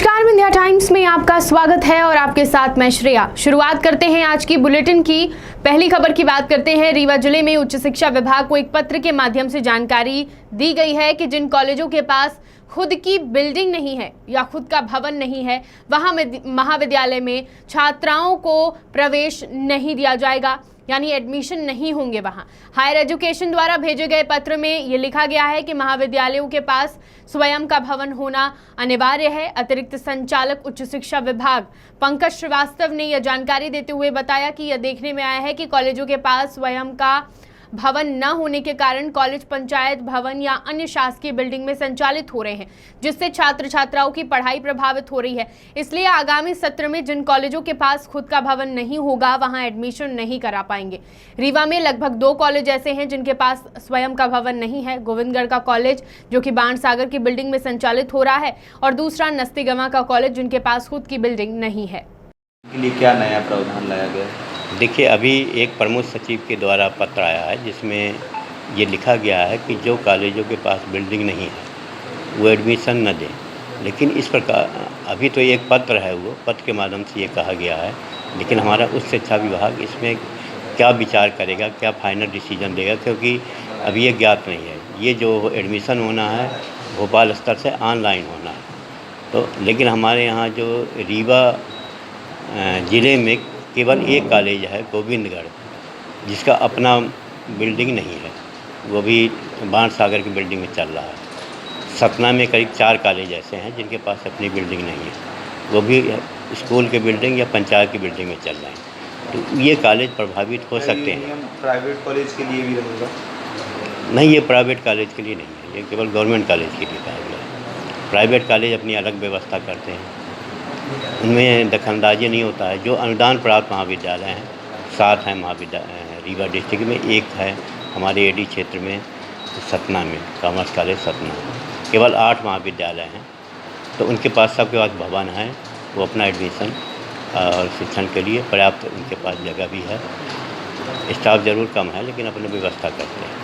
नमस्कार, विंध्या टाइम्स में आपका स्वागत है और आपके साथ मैं श्रेया। शुरुआत करते हैं आज की बुलेटिन की। पहली खबर की बात करते हैं। रीवा जिले में उच्च शिक्षा विभाग को एक पत्र के माध्यम से जानकारी दी गई है कि जिन कॉलेजों के पास खुद की बिल्डिंग नहीं है या खुद का भवन नहीं है, वहां महाविद्यालय में छात्राओं को प्रवेश नहीं दिया जाएगा, यानी एडमिशन नहीं होंगे। वहां हायर एजुकेशन द्वारा भेजे गए पत्र में ये लिखा गया है कि महाविद्यालयों के पास स्वयं का भवन होना अनिवार्य है। अतिरिक्त संचालक उच्च शिक्षा विभाग पंकज श्रीवास्तव ने यह जानकारी देते हुए बताया कि यह देखने में आया है कि कॉलेजों के पास स्वयं का भवन न होने के कारण कॉलेज पंचायत भवन या अन्य शासकीय बिल्डिंग में संचालित हो रहे हैं, जिससे छात्र छात्राओं की पढ़ाई प्रभावित हो रही है। इसलिए आगामी सत्र में जिन कॉलेजों के पास खुद का भवन नहीं होगा, वहां एडमिशन नहीं करा पाएंगे। रीवा में लगभग 2 कॉलेज ऐसे हैं जिनके पास स्वयं का भवन नहीं है। गोविंदगढ़ का कॉलेज जो कि बाणसागर की बिल्डिंग में संचालित हो रहा है, और दूसरा नस्तीगवा का कॉलेज जिनके पास खुद की बिल्डिंग नहीं है। के लिए क्या नया प्रावधान लाया गया है? देखिए, अभी एक प्रमुख सचिव के द्वारा पत्र आया है जिसमें ये लिखा गया है कि जो कॉलेजों के पास बिल्डिंग नहीं है वो एडमिशन न दें। लेकिन इस प्रकार अभी तो एक पत्र है, वो पत्र के माध्यम से ये कहा गया है, लेकिन हमारा उच्च शिक्षा विभाग इसमें क्या विचार करेगा, क्या फाइनल डिसीजन देगा, क्योंकि अभी ये ज्ञात नहीं है। ये जो एडमिशन होना है भोपाल स्तर से ऑनलाइन होना है, तो लेकिन हमारे यहाँ जो रीवा ज़िले में केवल एक कॉलेज है गोविंदगढ़, जिसका अपना बिल्डिंग नहीं है, वो भी बाणसागर की बिल्डिंग में चल रहा है। सतना में करीब 4 कॉलेज ऐसे हैं जिनके पास अपनी बिल्डिंग नहीं है, वो भी स्कूल के बिल्डिंग या पंचायत की बिल्डिंग में चल रहे हैं। तो ये कॉलेज प्रभावित हो सकते हैं। प्राइवेट कॉलेज के लिए भी रहेगा? नहीं, ये प्राइवेट कॉलेज के लिए नहीं है, ये केवल गवर्नमेंट कॉलेज के लिए कहा गया है। प्राइवेट कॉलेज अपनी अलग व्यवस्था करते हैं, उनमें दखलंदाजी नहीं होता है। जो अनुदान प्राप्त महाविद्यालय हैं 7 हैं महाविद्यालय रीवा डिस्ट्रिक्ट में, एक है हमारे एडी क्षेत्र में सतना में कॉमर्स कॉलेज सतना, केवल 8 महाविद्यालय हैं। तो उनके पास सबके पास भवन है, वो अपना एडमिशन और शिक्षण के लिए पर्याप्त उनके पास जगह भी है। स्टाफ ज़रूर कम है लेकिन अपनी व्यवस्था करते हैं।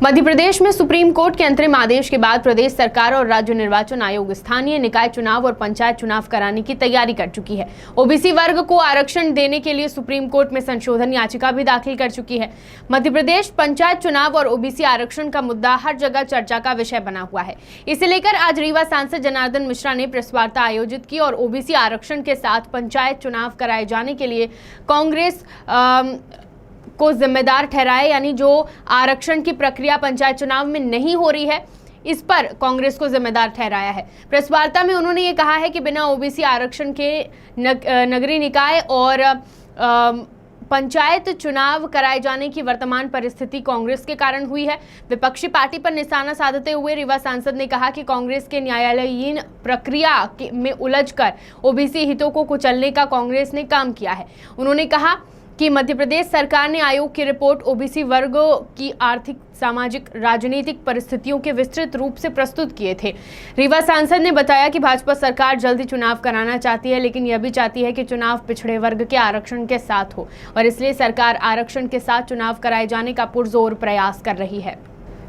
मध्य प्रदेश में सुप्रीम कोर्ट के अंतरिम आदेश के बाद प्रदेश सरकार और राज्य निर्वाचन आयोग स्थानीय निकाय चुनाव और पंचायत चुनाव कराने की तैयारी कर चुकी है। ओबीसी वर्ग को आरक्षण देने के लिए सुप्रीम कोर्ट में संशोधन याचिका भी दाखिल कर चुकी है। मध्य प्रदेश पंचायत चुनाव और ओबीसी आरक्षण का मुद्दा हर जगह चर्चा का विषय बना हुआ है। इसे लेकर आज रीवा सांसद जनार्दन मिश्रा ने प्रेस वार्ता आयोजित की और ओबीसी आरक्षण के साथ पंचायत चुनाव कराए जाने के लिए कांग्रेस को जिम्मेदार ठहराया, यानी जो आरक्षण की प्रक्रिया पंचायत चुनाव में नहीं हो रही है, इस पर कांग्रेस को जिम्मेदार ठहराया है। प्रेस वार्ता में उन्होंने ये कहा है कि बिना ओबीसी आरक्षण के नगरीय निकाय और पंचायत चुनाव कराए जाने की वर्तमान परिस्थिति कांग्रेस के कारण हुई है। विपक्षी पार्टी पर निशाना साधते हुए रीवा सांसद ने कहा कि कांग्रेस के न्यायालयीन प्रक्रिया में उलझकर ओबीसी हितों को कुचलने का कांग्रेस ने काम किया है। उन्होंने कहा कि मध्य प्रदेश सरकार ने आयोग की रिपोर्ट ओबीसी वर्गों की आर्थिक, सामाजिक, राजनीतिक परिस्थितियों के विस्तृत रूप से प्रस्तुत किए थे। रीवा सांसद ने बताया कि भाजपा सरकार जल्दी चुनाव कराना चाहती है, लेकिन यह भी चाहती है कि चुनाव पिछड़े वर्ग के आरक्षण के साथ हो, और इसलिए सरकार आरक्षण के साथ चुनाव कराए जाने का पुरजोर प्रयास कर रही है।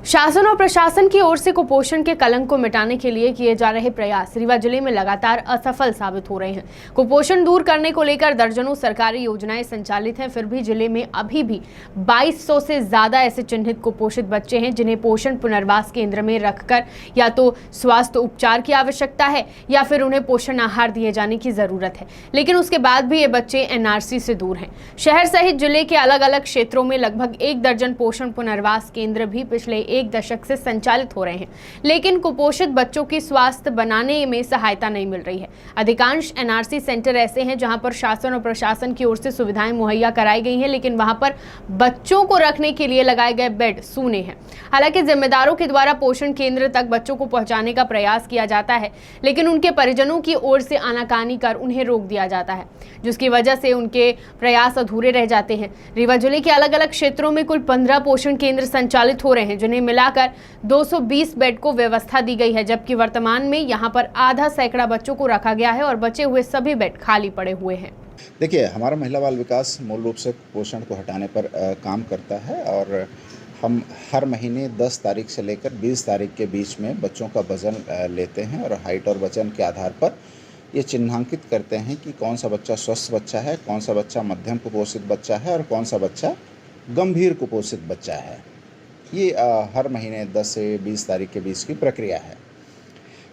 शासन और प्रशासन की ओर से कुपोषण के कलंक को मिटाने के लिए किए जा रहे प्रयास रीवा जिले में लगातार असफल साबित हो रहे हैं। कुपोषण दूर करने को लेकर दर्जनों सरकारी योजनाएं संचालित हैं, फिर भी जिले में अभी भी 2200 से ज्यादा ऐसे चिन्हित कुपोषित बच्चे हैं जिन्हें पोषण पुनर्वास केंद्र में रखकर या तो स्वास्थ्य उपचार की आवश्यकता है या फिर उन्हें पोषण आहार दिए जाने की जरूरत है। लेकिन उसके बाद भी ये बच्चे एनआरसी से दूर हैं। शहर सहित जिले के अलग अलग क्षेत्रों में लगभग 1 दर्जन पोषण पुनर्वास केंद्र भी पिछले 1 दशक से संचालित हो रहे हैं, लेकिन कुपोषित बच्चों की स्वास्थ्य बनाने में सहायता नहीं मिल रही है। अधिकांश एनआरसी सेंटर ऐसे हैं जहां पर शासन और प्रशासन की ओर से सुविधाएं मुहैया कराई गई हैं, लेकिन वहां पर बच्चों को रखने के लिए लगाए गए बेड सूने हैं। हालांकि जिम्मेदारों के द्वारा पोषण केंद्र तक बच्चों को पहुंचाने का प्रयास किया जाता है, लेकिन उनके परिजनों की ओर से आनाकानी कर उन्हें रोक दिया जाता है, जिसकी वजह से उनके प्रयास अधूरे रह जाते हैं। रीवा जिले के अलग अलग क्षेत्रों में कुल 15 पोषण केंद्र संचालित हो रहे हैं, जिन्हें मिलाकर 220 बेड को व्यवस्था दी गई है, जबकि वर्तमान में यहां पर आधा सैकड़ा बच्चों को रखा गया है और बचे हुए सभी बेड खाली पड़े हुए हैं। देखिए, हमारा महिला बाल विकास मूल रूप से कुपोषण को हटाने पर काम करता है और हम हर महीने 10 तारीख से लेकर 20 तारीख के बीच में बच्चों का वज़न लेते हैं और हाइट और वज़न के आधार पर ये चिन्हांकित करते हैं कि कौन सा बच्चा स्वस्थ बच्चा है, कौन सा बच्चा मध्यम कुपोषित बच्चा है और कौन सा बच्चा गंभीर कुपोषित बच्चा है। ये हर महीने 10 से 20 तारीख के बीच की प्रक्रिया है।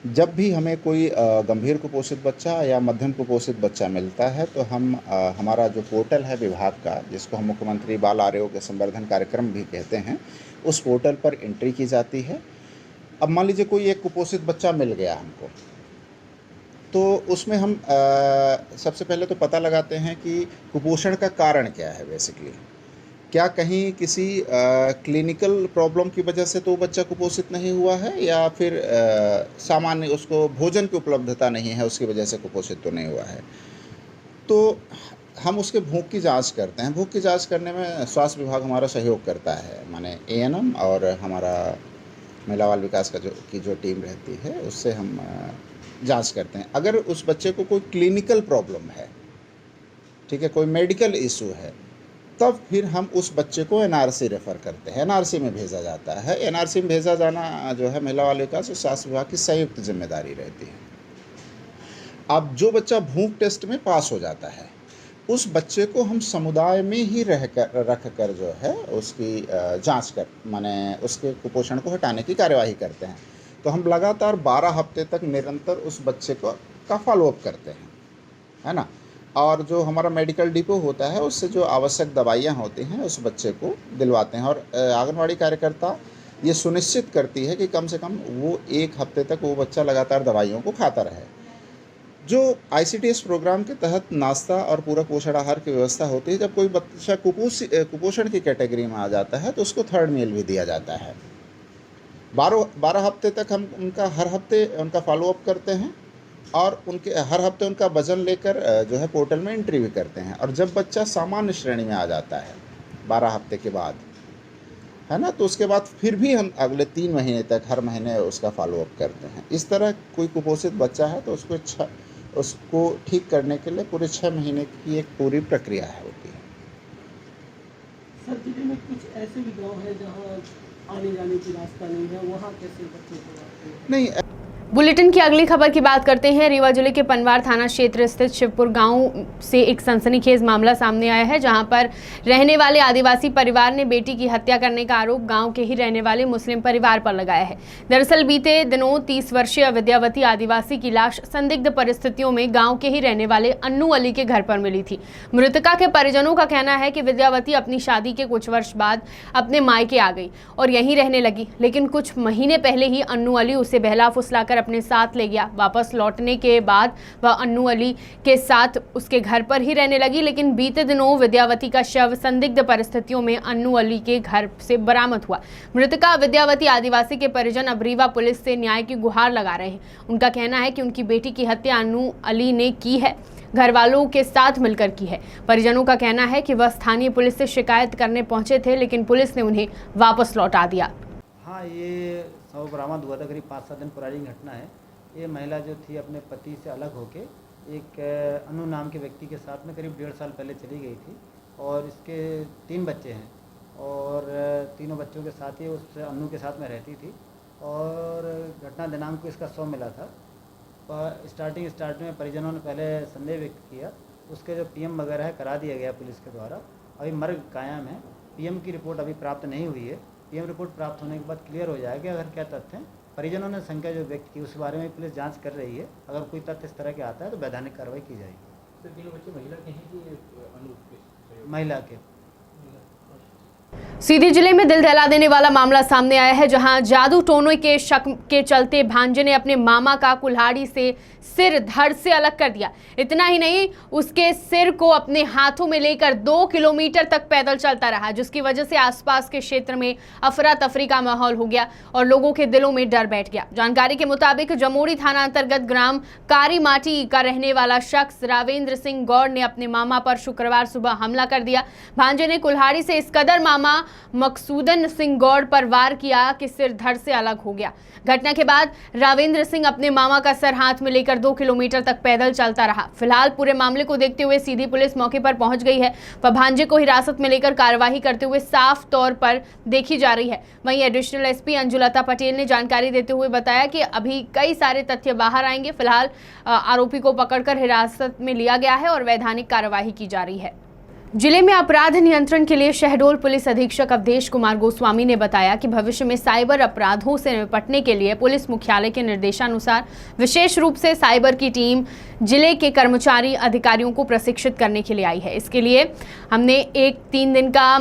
जब भी हमें कोई गंभीर कुपोषित बच्चा या मध्यम कुपोषित बच्चा मिलता है तो हम हमारा जो पोर्टल है विभाग का, जिसको हम मुख्यमंत्री बाल आरोग्य संवर्धन कार्यक्रम भी कहते हैं, उस पोर्टल पर एंट्री की जाती है। अब मान लीजिए कोई एक कुपोषित बच्चा मिल गया हमको, तो उसमें हम सबसे पहले तो पता लगाते हैं कि कुपोषण का कारण क्या है। बेसिकली क्या कहीं किसी क्लिनिकल प्रॉब्लम की वजह से तो वो बच्चा कुपोषित नहीं हुआ है, या फिर सामान्य उसको भोजन की उपलब्धता नहीं है उसकी वजह से कुपोषित तो नहीं हुआ है। तो हम उसके भूख की जांच करते हैं। भूख की जांच करने में स्वास्थ्य विभाग हमारा सहयोग करता है, माने ANM और हमारा महिला बाल विकास का जो टीम रहती है, उससे हम जांच करते हैं। अगर उस बच्चे को कोई क्लिनिकल प्रॉब्लम है, ठीक है, कोई मेडिकल इशू है, तब फिर हम उस बच्चे को NRC रेफ़र करते हैं, NRC में भेजा जाता है। NRC में भेजा जाना जो है महिला बाल विकास और स्वास्थ्य विभाग की संयुक्त जिम्मेदारी रहती है। अब जो बच्चा भूख टेस्ट में पास हो जाता है, उस बच्चे को हम समुदाय में ही रख कर जो है उसकी जांच कर, माने उसके कुपोषण को हटाने की कार्यवाही करते हैं। तो हम लगातार 12 हफ्ते तक निरंतर उस बच्चे का फॉलोअप करते हैं, है ना। और जो हमारा मेडिकल डिपो होता है, उससे जो आवश्यक दवाइयाँ होती हैं उस बच्चे को दिलवाते हैं। और आंगनवाड़ी कार्यकर्ता ये सुनिश्चित करती है कि कम से कम वो 1 हफ्ते तक वो बच्चा लगातार दवाइयों को खाता रहे। जो ICTS प्रोग्राम के तहत नाश्ता और पूरक पोषण आहार की व्यवस्था होती है, जब कोई बच्चा कुपोषण की कैटेगरी में आ जाता है तो उसको 3rd मील भी दिया जाता है। 12 हफ्ते तक हम हर हफ्ते उनका फॉलोअप करते हैं और उनके हर हफ्ते उनका वज़न लेकर जो है पोर्टल में एंट्री भी करते हैं। और जब बच्चा सामान्य श्रेणी में आ जाता है 12 हफ्ते के बाद, है ना, तो उसके बाद फिर भी हम अगले 3 महीने तक हर महीने उसका फॉलोअप करते हैं। इस तरह कोई कुपोषित बच्चा है तो उसको ठीक करने के लिए पूरे 6 महीने की एक पूरी प्रक्रिया होती है। सर, जिले में कुछ ऐसे भी गाँव हैं जहाँ आने जाने की रास्ता नहीं है, वहाँ कैसे बच्चे को नहीं। बुलेटिन की अगली खबर की बात करते हैं। रीवा जिले के पनवार थाना क्षेत्र स्थित शिवपुर गांव से एक सनसनीखेज मामला सामने आया है, जहां पर रहने वाले आदिवासी परिवार ने बेटी की हत्या करने का आरोप गांव के ही रहने वाले मुस्लिम परिवार पर लगाया है। दरअसल बीते दिनों 30 वर्षीय विद्यावती आदिवासी की लाश संदिग्ध परिस्थितियों में गाँव के ही रहने वाले अन्नू अली के घर पर मिली थी। मृतका के परिजनों का कहना है कि विद्यावती अपनी शादी के कुछ वर्ष बाद अपने मायके आ गई और यहीं रहने लगी, लेकिन कुछ महीने पहले ही अन्नू अली उसे बहला फुसलाकर अपने साथ ले गया। वापस लौटने के बाद वह अन्नू अली के साथ उसके घर पर ही रहने लगी, लेकिन बीते दिनों विद्यावती का शव संदिग्ध परिस्थितियों में अन्नू अली के घर से बरामद हुआ। मृतका विद्यावती आदिवासी के परिजन अब रीवा पुलिस से न्याय की गुहार लगा रहे हैं। उनका कहना है कि उनकी बेटी की हत्या अन्नू अली ने की है, घर वालों के साथ मिलकर की है। परिजनों का कहना है कि वह स्थानीय पुलिस से शिकायत करने पहुंचे थे, लेकिन पुलिस ने उन्हें वापस लौटा दिया। हाँ, ये शव बरामद हुआ था, करीब 5-7 दिन पुरानी घटना है। ये महिला जो थी अपने पति से अलग होके एक अनु नाम के व्यक्ति के साथ में करीब 1.5 साल पहले चली गई थी और इसके 3 बच्चे हैं और तीनों बच्चों के साथ ही उस अनु के साथ में रहती थी। और घटना दिनांक को इसका शव मिला था। स्टार्ट में परिजनों ने पहले संदेह व्यक्त किया, उसके जो PM वगैरह है करा दिया गया पुलिस के द्वारा। अभी मर्ग कायम है। PM की रिपोर्ट अभी प्राप्त नहीं हुई है। PM रिपोर्ट प्राप्त होने के बाद क्लियर हो जाएगा अगर क्या तथ्य हैं। परिजनों ने शंका जो व्यक्त की उस बारे में पुलिस जांच कर रही है। अगर कोई तथ्य इस तरह के आता है तो वैधानिक कार्रवाई की जाएगी। सर, तीनों बच्चे महिला के हैं कि महिला के। सीधी जिले में दिल दहला देने वाला मामला सामने आया है, जहां जादू टोने के शक के चलते भांजे ने अपने मामा का कुल्हाड़ी से सिर धड़ से अलग कर दिया। इतना ही नहीं, उसके सिर को अपने हाथों में लेकर 2 किलोमीटर तक पैदल चलता रहा, जिसकी वजह से आसपास के क्षेत्र में अफरा तफरी का माहौल हो गया और लोगों के दिलों में डर बैठ गया। जानकारी के मुताबिक जमोड़ी थाना अंतर्गत ग्राम कारी माटी का रहने वाला शख्स रावेंद्र सिंह गौड़ ने अपने मामा पर शुक्रवार सुबह हमला कर दिया। भांजे ने कुल्हाड़ी से इस कदर मामा मकसूदन सिंह गौड़ पर वार किया कि सिर धड़ से अलग हो गया। घटना के बाद रावेंद्र सिंह अपने मामा का सर हाथ में लेकर 2 किलोमीटर तक पैदल चलता रहा। फिलहाल पूरे मामले को देखते हुए सीधी पुलिस मौके पर पहुंच गई है व भांजे को हिरासत में लेकर कार्यवाही करते हुए साफ तौर पर देखी जा रही है। वहीं एडिशनल एसपी अंजुलता पटेल ने जानकारी देते हुए बताया कि अभी कई सारे तथ्य बाहर आएंगे। फिलहाल आरोपी को पकड़कर हिरासत में लिया गया है और वैधानिक कार्यवाही की जा रही है। जिले में अपराध नियंत्रण के लिए शहडोल पुलिस अधीक्षक अवधेश कुमार गोस्वामी ने बताया कि भविष्य में साइबर अपराधों से निपटने के लिए पुलिस मुख्यालय के निर्देशानुसार विशेष रूप से साइबर की टीम जिले के कर्मचारी अधिकारियों को प्रशिक्षित करने के लिए आई है। इसके लिए हमने एक 3 दिन का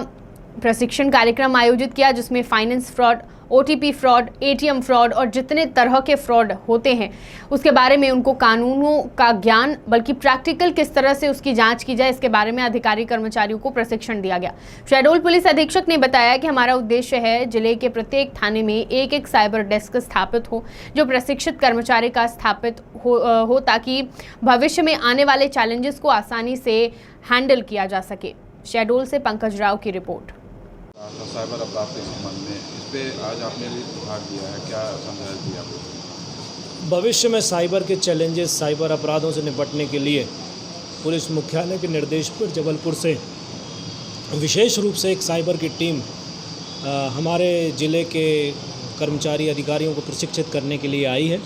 प्रशिक्षण कार्यक्रम आयोजित किया, जिसमें finance fraud, OTP fraud, ATM fraud और जितने तरह के फ्रॉड होते हैं उसके बारे में उनको कानूनों का ज्ञान, बल्कि प्रैक्टिकल किस तरह से उसकी जांच की जाए, इसके बारे में अधिकारी कर्मचारियों को प्रशिक्षण दिया गया। शहडोल पुलिस अधीक्षक ने बताया कि हमारा उद्देश्य है जिले के प्रत्येक थाने में एक साइबर डेस्क स्थापित हो जो प्रशिक्षित कर्मचारी का स्थापित हो ताकि भविष्य में आने वाले चैलेंजेस को आसानी से हैंडल किया जा सके। शहडोल से पंकज राव की रिपोर्ट। साइबर अपराध के संबंध में इस पे आज आपने भाग दिया है, क्या संदेश दिया आपको? भविष्य में साइबर के चैलेंजेस, साइबर अपराधों से निपटने के लिए पुलिस मुख्यालय के निर्देश पर जबलपुर से विशेष रूप से एक साइबर की टीम हमारे ज़िले के कर्मचारी अधिकारियों को प्रशिक्षित करने के लिए आई है।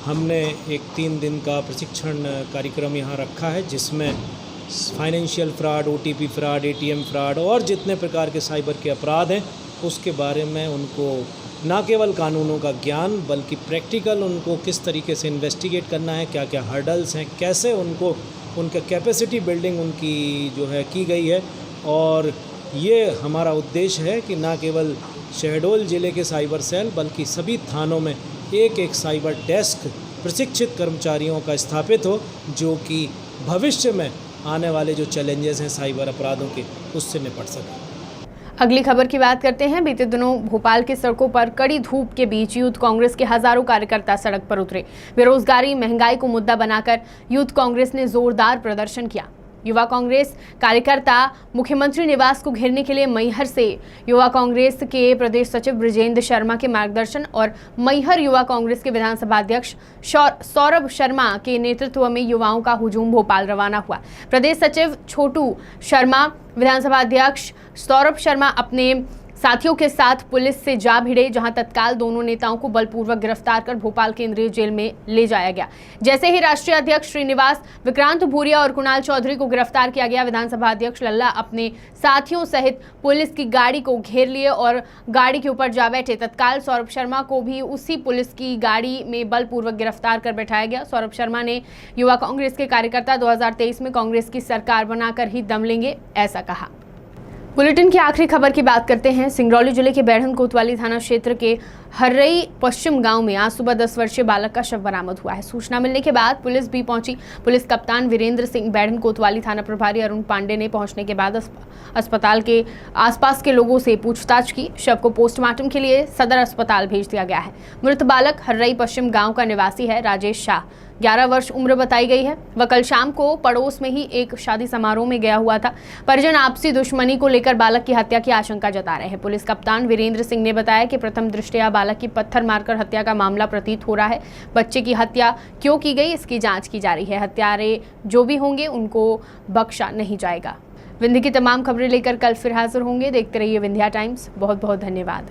हमने एक 3 दिन का प्रशिक्षण कार्यक्रम यहाँ रखा है, जिसमें financial fraud, OTP fraud, ATM fraud और जितने प्रकार के साइबर के अपराध हैं उसके बारे में उनको न केवल कानूनों का ज्ञान बल्कि प्रैक्टिकल उनको किस तरीके से इन्वेस्टिगेट करना है, क्या क्या हर्डल्स हैं, कैसे उनको उनका कैपेसिटी बिल्डिंग उनकी जो है की गई है। और ये हमारा उद्देश्य है कि न केवल शहडोल ज़िले के साइबर सेल बल्कि सभी थानों में एक साइबर डेस्क प्रशिक्षित कर्मचारियों का स्थापित हो, जो कि भविष्य में आने वाले जो चैलेंजेस हैं साइबर अपराधों के उससे निपट सकें। अगली खबर की बात करते हैं। बीते दिनों भोपाल की सड़कों पर कड़ी धूप के बीच यूथ कांग्रेस के हजारों कार्यकर्ता सड़क पर उतरे। बेरोजगारी, महंगाई को मुद्दा बनाकर यूथ कांग्रेस ने जोरदार प्रदर्शन किया। युवा कांग्रेस कार्यकर्ता मुख्यमंत्री निवास को घेरने के लिए मैहर से युवा कांग्रेस के प्रदेश सचिव ब्रिजेंद्र शर्मा के मार्गदर्शन और मैहर युवा कांग्रेस के विधानसभा अध्यक्ष सौरभ शर्मा के नेतृत्व में युवाओं का हुजूम भोपाल रवाना हुआ। प्रदेश सचिव छोटू शर्मा, विधानसभा अध्यक्ष सौरभ शर्मा अपने साथियों के साथ पुलिस से जा भिड़े, जहां तत्काल दोनों नेताओं को बलपूर्वक गिरफ्तार कर भोपाल केंद्रीय जेल में ले जाया गया। जैसे ही राष्ट्रीय अध्यक्ष श्रीनिवास, विक्रांत भूरिया और कुणाल चौधरी को गिरफ्तार किया गया, विधानसभा अध्यक्ष लल्ला अपने साथियों सहित पुलिस की गाड़ी को घेर लिए और गाड़ी के ऊपर जा बैठे। तत्काल सौरभ शर्मा को भी उसी पुलिस की गाड़ी में बलपूर्वक गिरफ्तार कर बैठाया गया। सौरभ शर्मा ने युवा कांग्रेस के कार्यकर्ता 2023 में कांग्रेस की सरकार बनाकर ही दम लेंगे, ऐसा कहा। बुलेटिन की आखिरी खबर की बात करते हैं। सिंगरौली जिले के बैढ़न कोतवाली थाना क्षेत्र के हर्रई पश्चिम गांव में आज सुबह 10 वर्षीय बालक का शव बरामद हुआ है। सूचना मिलने के बाद पुलिस भी पहुंची। पुलिस कप्तान वीरेंद्र सिंह, बैढ़न कोतवाली थाना प्रभारी अरुण पांडे ने पहुंचने के बाद अस्पताल के आसपास के लोगों से पूछताछ की। शव को पोस्टमार्टम के लिए सदर अस्पताल भेज दिया गया है। मृत बालक हर्रई पश्चिम गाँव का निवासी है। राजेश शाह 11 वर्ष उम्र बताई गई है। वह कल शाम को पड़ोस में ही एक शादी समारोह में गया हुआ था। परिजन आपसी दुश्मनी को लेकर बालक की हत्या की आशंका जता रहे हैं। पुलिस कप्तान वीरेंद्र सिंह ने बताया कि प्रथम दृष्टया बालक की पत्थर मारकर हत्या का मामला प्रतीत हो रहा है। बच्चे की हत्या क्यों की गई, इसकी जांच की जा रही है। हत्यारे जो भी होंगे उनको बख्शा नहीं जाएगा। विंध्य की तमाम खबरें लेकर कल फिर हाजिर होंगे। देखते रहिए विंध्या टाइम्स। बहुत बहुत धन्यवाद।